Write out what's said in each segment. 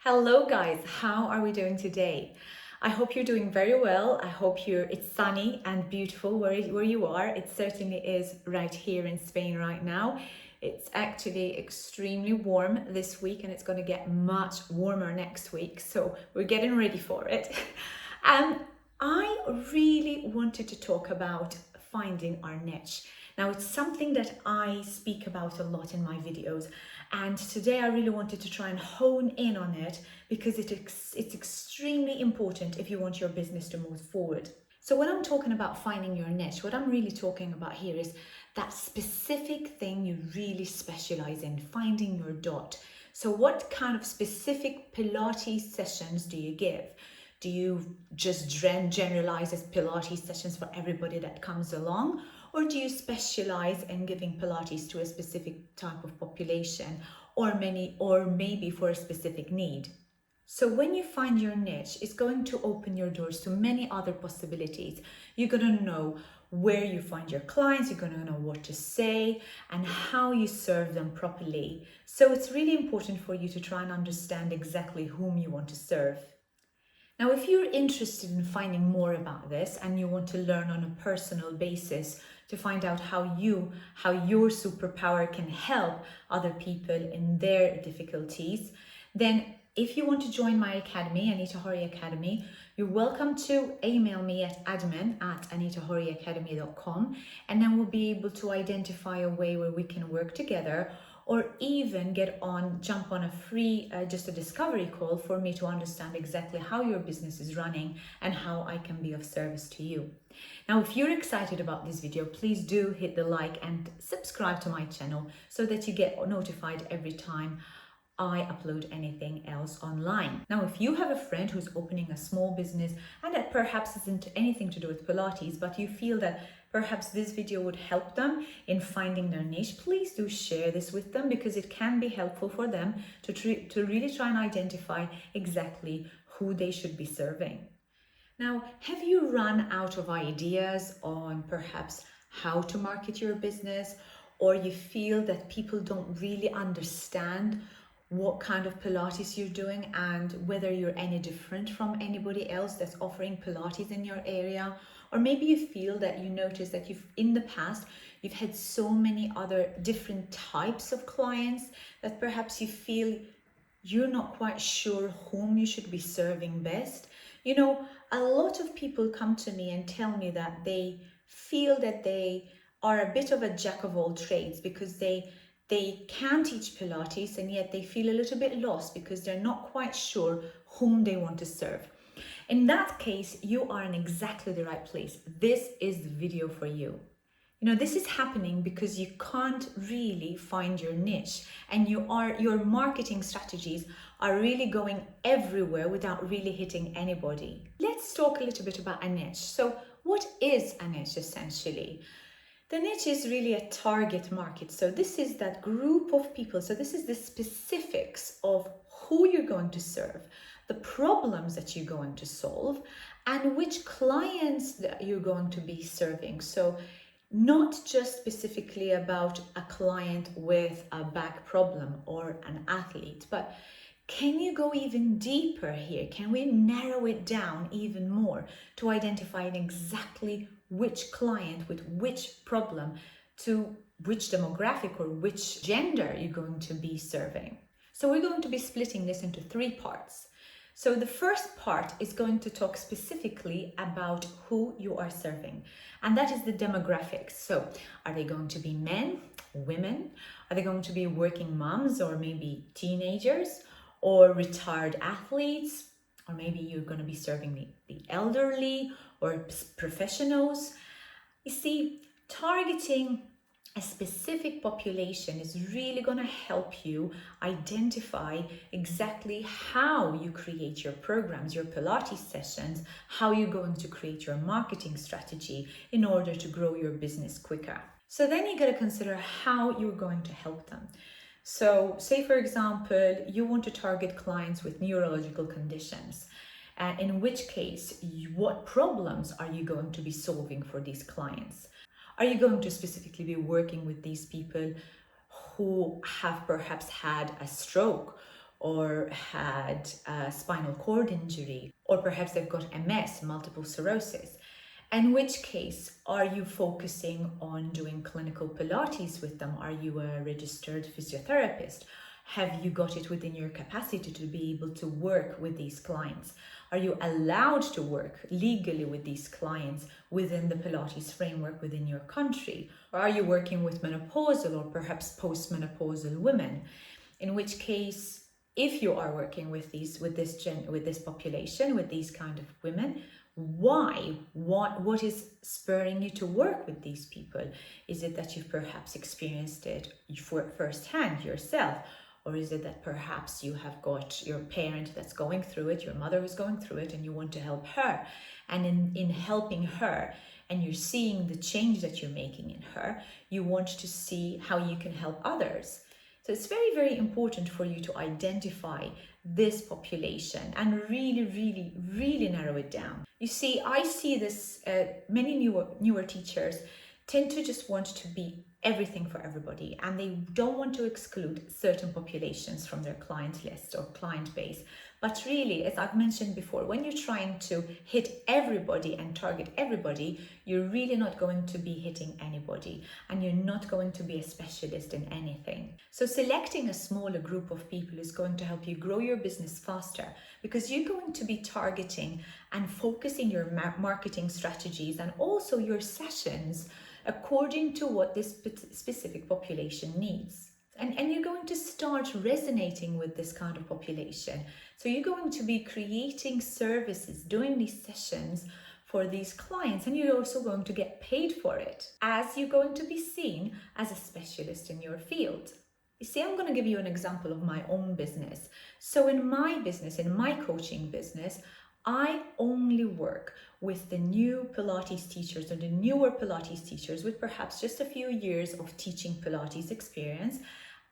Hello guys, how are we doing today? I hope you're doing very well. I hope it's sunny and beautiful where you are. It certainly is right here in Spain right now. It's actually extremely warm this week and it's going to get much warmer next week. So we're getting ready for it. And I really wanted to talk about finding our niche. Now, it's something that I speak about a lot in my videos, and today I really wanted to try and hone in on it because it's extremely important if you want your business to move forward. So when I'm talking about finding your niche, what I'm really talking about here is that specific thing you really specialize in, finding your dot. So what kind of specific Pilates sessions do you give? Do you just generalize as Pilates sessions for everybody that comes along? Or do you specialize in giving Pilates to a specific type of population or maybe for a specific need? So when you find your niche, it's going to open your doors to many other possibilities. You're going to know where you find your clients, you're going to know what to say and how you serve them properly. So it's really important for you to try and understand exactly whom you want to serve. Now, if you're interested in finding more about this and you want to learn on a personal basis to find out how your superpower can help other people in their difficulties, then if you want to join my academy, Anita Horry Academy, you're welcome to email me at admin@anitahorryacademy.com, and then we'll be able to identify a way where we can work together, or even jump on a free, just a discovery call for me to understand exactly how your business is running and how I can be of service to you. Now, if you're excited about this video, please do hit the like and subscribe to my channel so that you get notified every time I upload anything else online. Now, if you have a friend who's opening a small business and that perhaps isn't anything to do with Pilates, but you feel that perhaps this video would help them in finding their niche, please do share this with them because it can be helpful for them to really try and identify exactly who they should be serving. Now, have you run out of ideas on perhaps how to market your business, or you feel that people don't really understand what kind of Pilates you're doing and whether you're any different from anybody else that's offering Pilates in your area? Or maybe you feel that you notice that in the past you've had so many other different types of clients that perhaps you feel you're not quite sure whom you should be serving best. You know, a lot of people come to me and tell me that they feel that they are a bit of a jack of all trades because they can teach Pilates and yet they feel a little bit lost because they're not quite sure whom they want to serve. In that case, you are in exactly the right place. This is the video for you. You know, this is happening because you can't really find your niche and your marketing strategies are really going everywhere without really hitting anybody. Let's talk a little bit about a niche. So what is a niche essentially? The niche is really a target market. So this is that group of people. So this is the specifics of who you're going to serve, the problems that you're going to solve, and which clients that you're going to be serving. So not just specifically about a client with a back problem or an athlete, but can you go even deeper here? Can we narrow it down even more to identify exactly which client with which problem to which demographic or which gender you're going to be serving? So we're going to be splitting this into 3 parts. So the first part is going to talk specifically about who you are serving, and that is the demographics. So are they going to be men, women? Are they going to be working moms or maybe teenagers or retired athletes? Or maybe you're going to be serving the elderly or professionals. You see, targeting a specific population is really going to help you identify exactly how you create your programs, your Pilates sessions, how you're going to create your marketing strategy in order to grow your business quicker. So then you got to consider how you're going to help them. So say, for example, you want to target clients with neurological conditions. In which case, what problems are you going to be solving for these clients? Are you going to specifically be working with these people who have perhaps had a stroke or had a spinal cord injury, or perhaps they've got MS, multiple sclerosis. In which case, are you focusing on doing clinical Pilates with them? Are you a registered physiotherapist? Have you got it within your capacity to be able to work with these clients? Are you allowed to work legally with these clients within the Pilates framework within your country? Or are you working with menopausal or perhaps postmenopausal women? In which case, if you are working with this population, with these kind of women, why? What is spurring you to work with these people? Is it that you've perhaps experienced it firsthand yourself? Or is it that perhaps you have got your parent that's going through it, your mother who's going through it, and you want to help her? And in helping her, and you're seeing the change that you're making in her, you want to see how you can help others. So it's very, very important for you to identify this population and really, really, really narrow it down. You see, I see this, many newer teachers tend to just want to be everything for everybody, and they don't want to exclude certain populations from their client list or client base. But really, as I've mentioned before, when you're trying to hit everybody and target everybody, you're really not going to be hitting anybody, and you're not going to be a specialist in anything. So selecting a smaller group of people is going to help you grow your business faster, because you're going to be targeting and focusing your marketing strategies and also your sessions according to what this specific population needs. And you're going to start resonating with this kind of population. So you're going to be creating services, doing these sessions for these clients, and you're also going to get paid for it, as you're going to be seen as a specialist in your field. You see, I'm going to give you an example of my own business. So in my business, in my coaching business, I only work with the new Pilates teachers or the newer Pilates teachers with perhaps just a few years of teaching Pilates experience.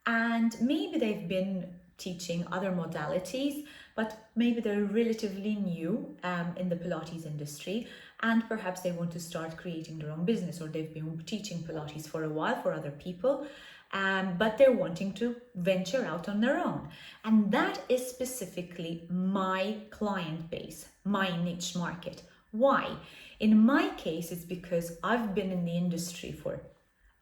And maybe they've been teaching other modalities, but maybe they're relatively new in the Pilates industry, and perhaps they want to start creating their own business, or they've been teaching Pilates for a while for other people, but they're wanting to venture out on their own. And that is specifically my client base, my niche market. Why? In my case, it's because I've been in the industry for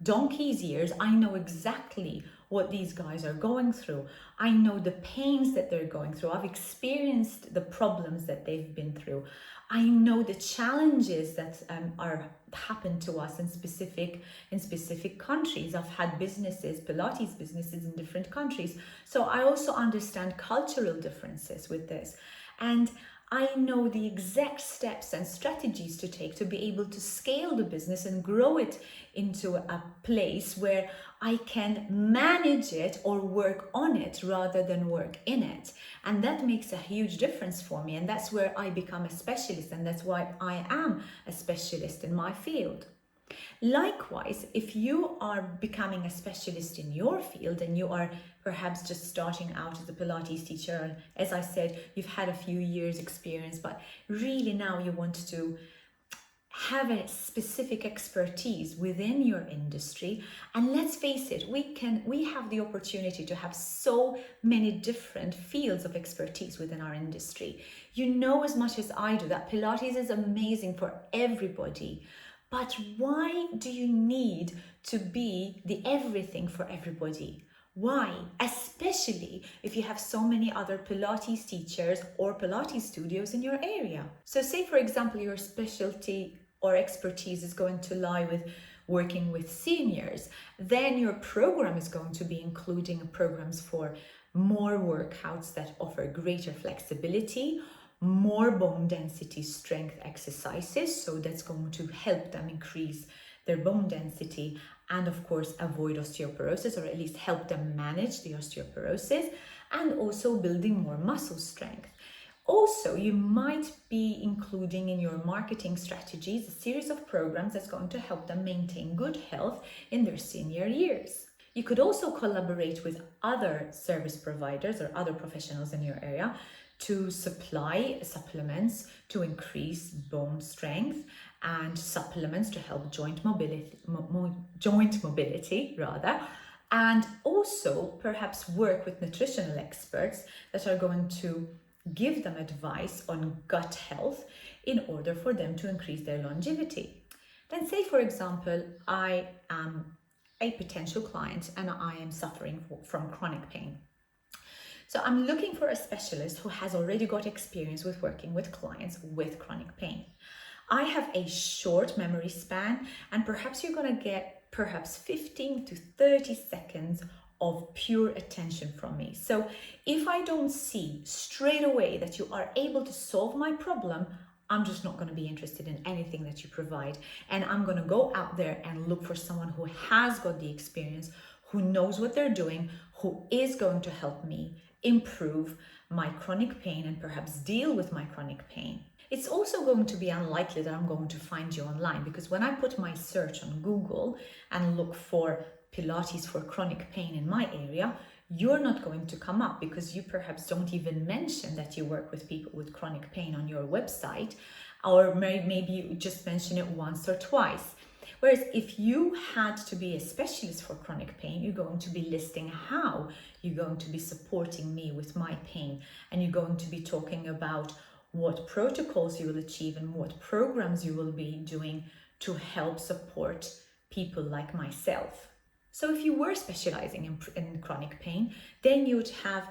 donkey's years. I know exactly what these guys are going through. I know the pains that they're going through. I've experienced the problems that they've been through. I know the challenges that happen to us in specific countries. I've had businesses, Pilates businesses in different countries. So I also understand cultural differences with this. And I know the exact steps and strategies to take to be able to scale the business and grow it into a place where I can manage it or work on it rather than work in it. And that makes a huge difference for me. And that's where I become a specialist. And that's why I am a specialist in my field. Likewise, if you are becoming a specialist in your field and you are perhaps just starting out as a Pilates teacher, and as I said, you've had a few years experience, but really now you want to have a specific expertise within your industry. And let's face it, we have the opportunity to have so many different fields of expertise within our industry. You know as much as I do that Pilates is amazing for everybody. But why do you need to be the everything for everybody? Why? Especially if you have so many other Pilates teachers or Pilates studios in your area. So say, for example, your specialty or expertise is going to lie with working with seniors. Then your program is going to be including programs for more workouts that offer greater flexibility, more bone density strength exercises, so that's going to help them increase their bone density and of course avoid osteoporosis, or at least help them manage the osteoporosis, and also building more muscle strength. Also, you might be including in your marketing strategies a series of programs that's going to help them maintain good health in their senior years. You could also collaborate with other service providers or other professionals in your area to supply supplements to increase bone strength and supplements to help joint mobility, and also perhaps work with nutritional experts that are going to give them advice on gut health in order for them to increase their longevity. Then say, for example, I am a potential client and I am suffering from chronic pain. So I'm looking for a specialist who has already got experience with working with clients with chronic pain. I have a short memory span, and perhaps you're going to get perhaps 15 to 30 seconds of pure attention from me. So if I don't see straight away that you are able to solve my problem, I'm just not going to be interested in anything that you provide. And I'm going to go out there and look for someone who has got the experience, who knows what they're doing, who is going to help me improve my chronic pain and perhaps deal with my chronic pain. It's also going to be unlikely that I'm going to find you online, because when I put my search on Google and look for Pilates for chronic pain in my area, you're not going to come up, because you perhaps don't even mention that you work with people with chronic pain on your website, or maybe you just mention it once or twice. Whereas if you had to be a specialist for chronic pain, you're going to be listing how you're going to be supporting me with my pain, and you're going to be talking about what protocols you will achieve and what programs you will be doing to help support people like myself. So if you were specializing in chronic pain, then you would have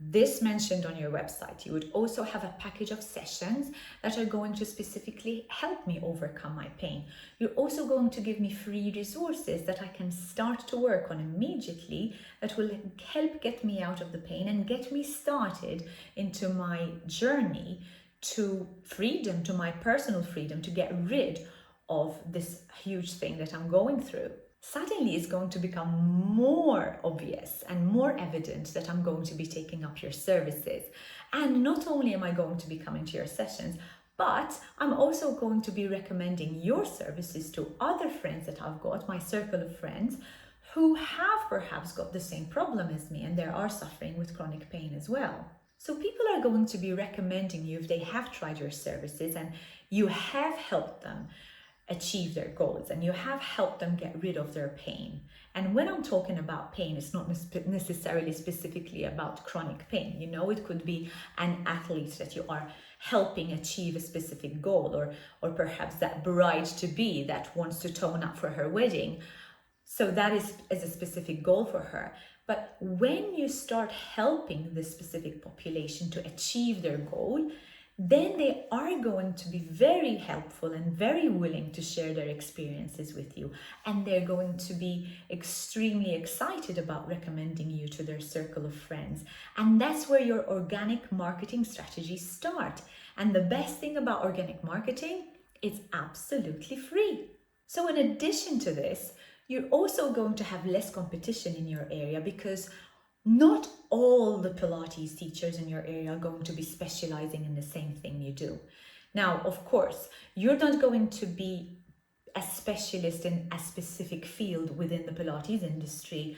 this mentioned on your website. You would also have a package of sessions that are going to specifically help me overcome my pain. You're also going to give me free resources that I can start to work on immediately, that will help get me out of the pain and get me started into my journey to freedom, to my personal freedom, to get rid of this huge thing that I'm going through. Suddenly it's going to become more obvious and more evident that I'm going to be taking up your services. And not only am I going to be coming to your sessions, but I'm also going to be recommending your services to other friends that I've got, my circle of friends, who have perhaps got the same problem as me and they are suffering with chronic pain as well. So people are going to be recommending you if they have tried your services and you have helped them achieve their goals and you have helped them get rid of their pain. And when I'm talking about pain, it's not necessarily specifically about chronic pain. It could be an athlete that you are helping achieve a specific goal, or perhaps that bride to be that wants to tone up for her wedding. So that is a specific goal for her. But when you start helping this specific population to achieve their goal, then they are going to be very helpful and very willing to share their experiences with you. And they're going to be extremely excited about recommending you to their circle of friends. And that's where your organic marketing strategies start. And the best thing about organic marketing, it's absolutely free. So in addition to this, you're also going to have less competition in your area, because not all the Pilates teachers in your area are going to be specializing in the same thing you do. Now, of course, you're not going to be a specialist in a specific field within the Pilates industry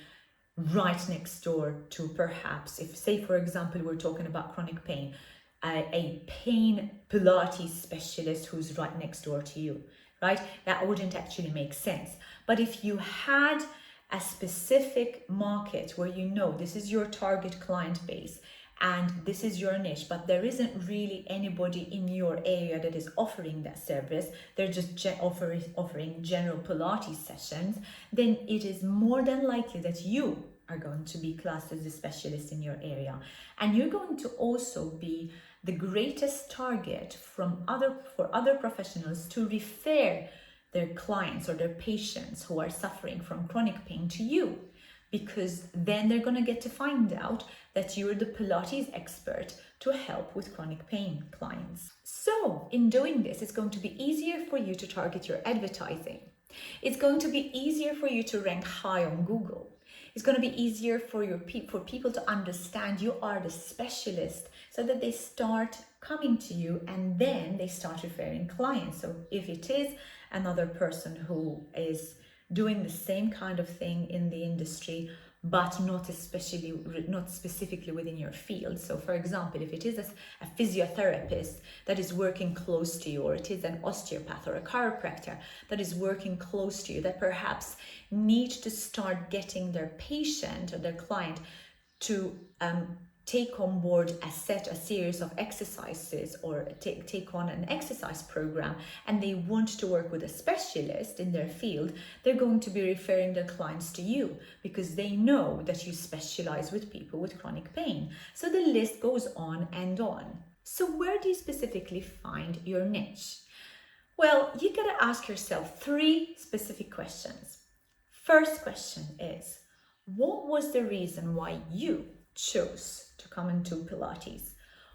right next door to, perhaps, if, say, for example, we're talking about chronic pain, a pain Pilates specialist who's right next door to you, right? That wouldn't actually make sense. But if you had a specific market where this is your target client base and this is your niche, but there isn't really anybody in your area that is offering that service, they're just offering general Pilates sessions, then it is more than likely that you are going to be classed as a specialist in your area. And you're going to also be the greatest target for other professionals to refer their clients or their patients who are suffering from chronic pain to you, because then they're going to get to find out that you're the Pilates expert to help with chronic pain clients. So in doing this, it's going to be easier for you to target your advertising. It's going to be easier for you to rank high on Google. It's going to be easier for people to understand you are the specialist, so that they start coming to you and then they start referring clients. So if it is another person who is doing the same kind of thing in the industry, but not specifically within your field. So for example, if it is a physiotherapist that is working close to you, or it is an osteopath or a chiropractor that is working close to you, that perhaps need to start getting their patient or their client to take on board a series of exercises, or take on an exercise program, and they want to work with a specialist in their field, they're going to be referring their clients to you because they know that you specialize with people with chronic pain. So the list goes on and on. So where do you specifically find your niche? Well, you gotta ask yourself 3 specific questions. First question is, what was the reason why you chose to come into Pilates?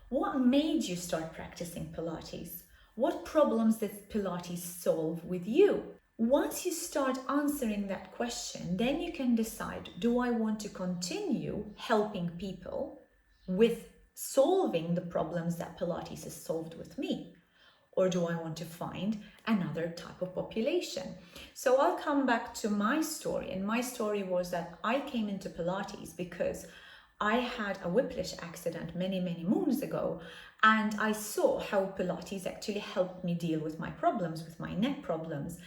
What made you start practicing Pilates? What problems did Pilates solve with you? Once you start answering that question, then you can decide, do I want to continue helping people with solving the problems that Pilates has solved with me? Or do I want to find another type of population? So I'll come back to my story. And my story was that I came into Pilates because I had a whiplash accident many moons ago, and I saw how Pilates actually helped me deal with my problems, with my neck problems.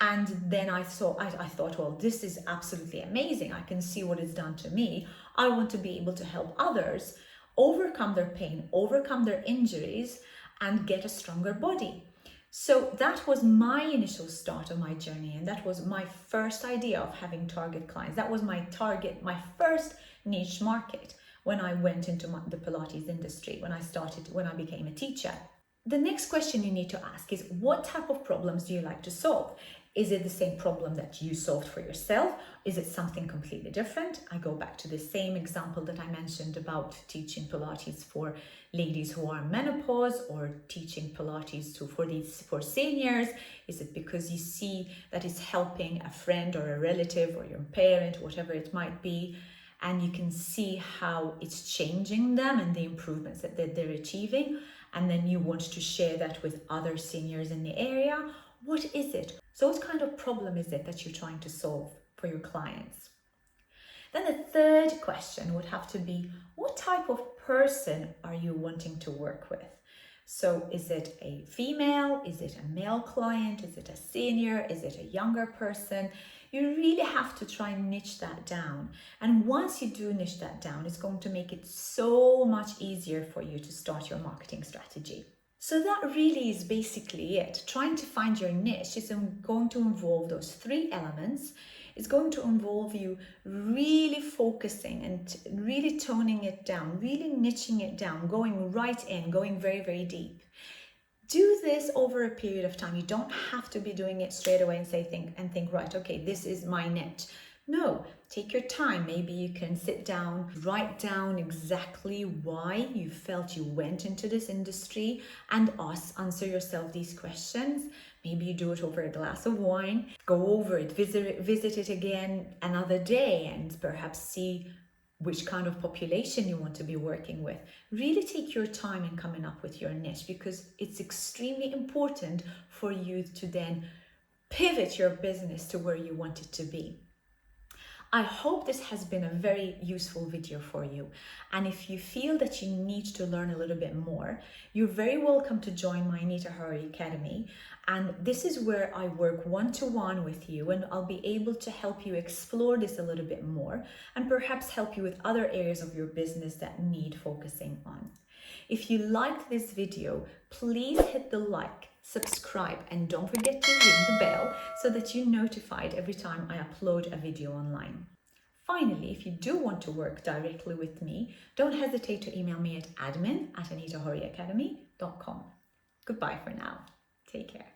And then I thought, well, this is absolutely amazing. I can see what it's done to me. I want to be able to help others overcome their pain, overcome their injuries, and get a stronger body. So that was my initial start of my journey, and that was my first idea of having target clients. That was my target, my first niche market when I went into the Pilates industry, when I became a teacher. The next question you need to ask is, what type of problems do you like to solve? Is it the same problem that you solved for yourself? Is it something completely different? I go back to the same example that I mentioned about teaching Pilates for ladies who are menopause, or teaching Pilates for seniors. Is it because you see that it's helping a friend or a relative or your parent, whatever it might be, and you can see how it's changing them and the improvements that they're achieving, and then you want to share that with other seniors in the area? What is it? So what kind of problem is it that you're trying to solve for your clients? Then the third question would have to be, what type of person are you wanting to work with? So is it a female? Is it a male client? Is it a senior? Is it a younger person? You really have to try and niche that down. And once you do niche that down, it's going to make it so much easier for you to start your marketing strategy. So that really is basically it. Trying to find your niche is going to involve those 3 elements. It's going to involve you really focusing and really toning it down, really niching it down, going right in, going very deep. Do this over a period of time. You don't have to be doing it straight away and think, right, okay, this is my niche. No, take your time. Maybe you can sit down, write down exactly why you felt you went into this industry, and answer yourself these questions. Maybe you do it over a glass of wine, go over it, visit it again another day, and perhaps see which kind of population you want to be working with. Really take your time in coming up with your niche, because it's extremely important for you to then pivot your business to where you want it to be. I hope this has been a very useful video for you. And if you feel that you need to learn a little bit more, you're very welcome to join my Anita Horry Academy. And this is where I work one-to-one with you, and I'll be able to help you explore this a little bit more, and perhaps help you with other areas of your business that need focusing on. If you liked this video, please hit the like, subscribe, and don't forget to ring the bell so that you're notified every time I upload a video online. Finally, if you do want to work directly with me, don't hesitate to email me at admin@anitahorryacademy.com. Goodbye for now. Take care.